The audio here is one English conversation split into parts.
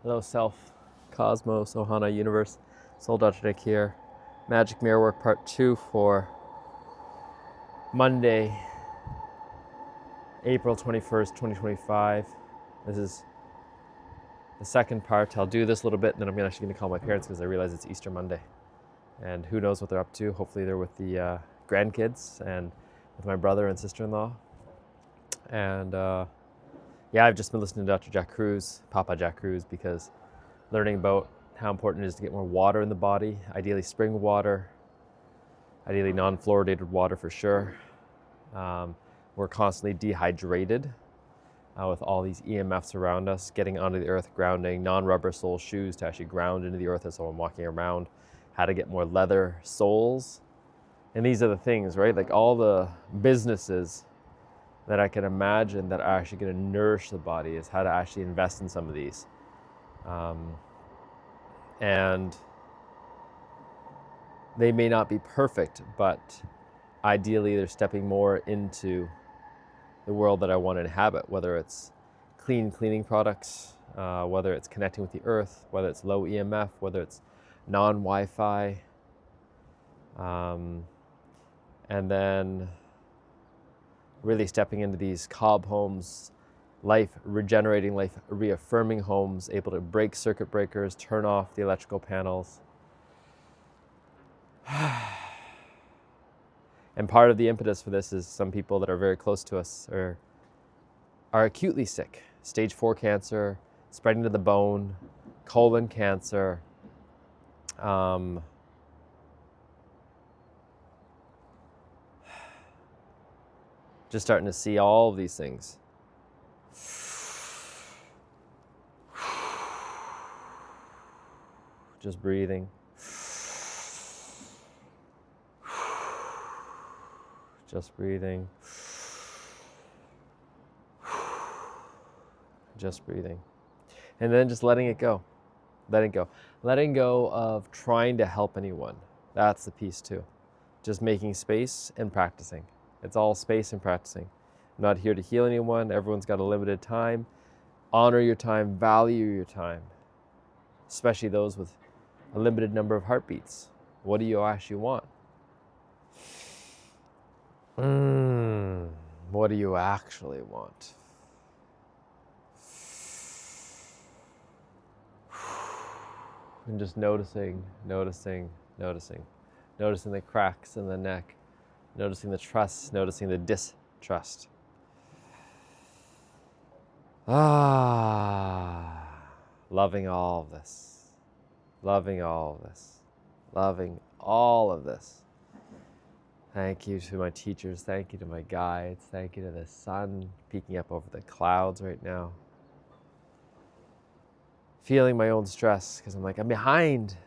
Hello self, cosmos, ohana, universe, soul Dr. Nick here. Magic Mirror Work Part 2 for Monday, April 21st, 2025. This is the second part. I'll do this a little bit and then I'm actually going to call my parents because I realize it's Easter Monday. And who knows what they're up to. Hopefully they're with the grandkids and with my brother and sister-in-law. And I've just been listening to Dr. Jack Kruse, Papa Jack Kruse, because learning about how important it is to get more water in the body, ideally spring water, ideally non-fluoridated water for sure. We're constantly dehydrated with all these EMFs around us, getting onto the earth, grounding, non-rubber sole shoes to actually ground into the earth as I'm walking around, how to get more leather soles. And these are the things, right? Like all the businesses that I can imagine that are actually going to nourish the body is how to actually invest in some of these. And they may not be perfect, but ideally they're stepping more into the world that I want to inhabit, whether it's cleaning products, whether it's connecting with the earth, whether it's low EMF, whether it's non-Wi-Fi, and then really stepping into these Cobb homes, life regenerating, life reaffirming homes, able to break circuit breakers, turn off the electrical panels. And part of the impetus for this is some people that are very close to us are acutely sick. Stage 4 cancer, spreading to the bone, colon cancer, just starting to see all of these things. Just breathing. Just breathing. Just breathing. And then just letting it go. Letting go. Letting go of trying to help anyone. That's the piece too. Just making space and practicing. It's all space and practicing. I'm not here to heal anyone. Everyone's got a limited time. Honor your time, value your time, especially those with a limited number of heartbeats. What do you actually want? What do you actually want? And just noticing the cracks in the neck, noticing the trust, noticing the distrust. Loving all of this. Loving all of this. Loving all of this. Thank you to my teachers. Thank you to my guides. Thank you to the sun peeking up over the clouds right now. Feeling my own stress because I'm like, I'm behind.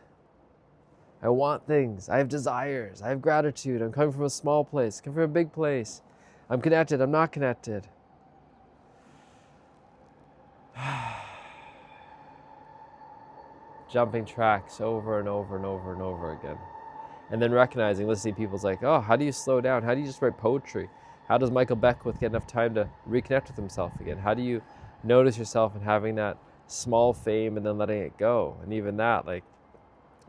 I want things. I have desires. I have gratitude. I'm coming from a small place. I'm coming from a big place. I'm connected. I'm not connected. Jumping tracks over and over and over and over again. And then recognizing, listening to people's like, oh, how do you slow down? How do you just write poetry? How does Michael Beckwith get enough time to reconnect with himself again? How do you notice yourself and having that small fame and then letting it go? And even that, like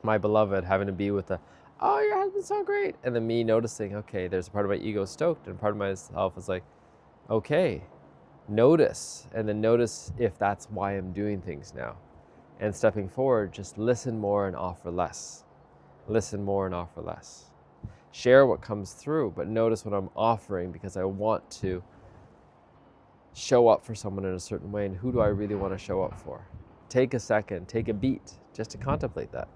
my beloved having to be with the, oh, your husband's so great. And then me noticing, okay, there's a part of my ego stoked and part of myself is like, okay, notice. And then notice if that's why I'm doing things now. And stepping forward, just listen more and offer less. Listen more and offer less. Share what comes through, but notice what I'm offering because I want to show up for someone in a certain way. And who do I really want to show up for? Take a second, take a beat just to contemplate that.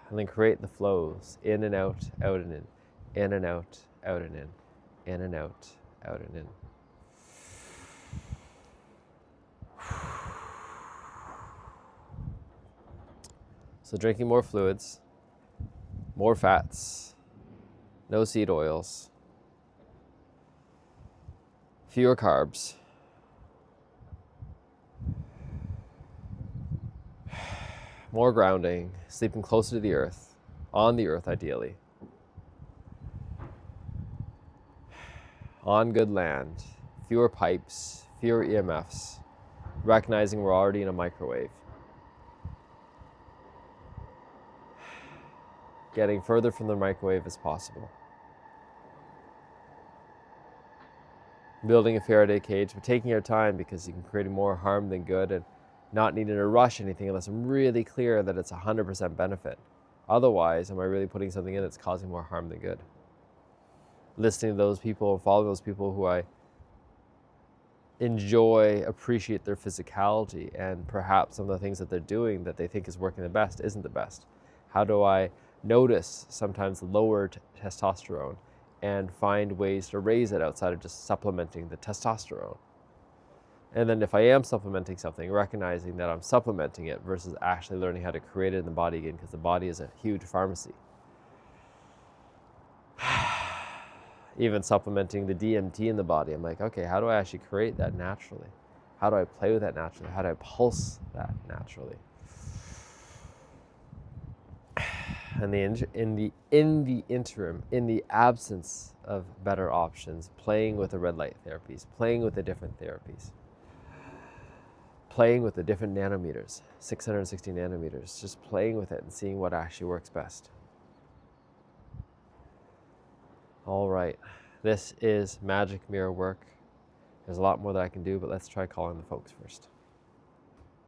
And then create the flows in and out and in and out and in and out and in. So drinking more fluids, more fats, no seed oils, fewer carbs, more grounding, sleeping closer to the earth, on the earth ideally, on good land, fewer pipes, fewer EMFs, recognizing we're already in a microwave. Getting further from the microwave as possible. Building a Faraday cage, but taking your time because you can create more harm than good, and not needing to rush anything unless I'm really clear that it's 100% benefit. Otherwise, am I really putting something in that's causing more harm than good? Listening to those people and following those people who I enjoy, appreciate their physicality, and perhaps some of the things that they're doing that they think is working the best isn't the best. How do I notice sometimes lower testosterone and find ways to raise it outside of just supplementing the testosterone? And then if I am supplementing something, recognizing that I'm supplementing it versus actually learning how to create it in the body again, because the body is a huge pharmacy. Even supplementing the DMT in the body, I'm like, okay, how do I actually create that naturally? How do I play with that naturally? How do I pulse that naturally? And in the interim, in the absence of better options, playing with the red light therapies, playing with the different therapies, playing with the different nanometers, 660 nanometers, just playing with it and seeing what actually works best. All right, this is magic mirror work. There's a lot more that I can do, but let's try calling the folks first.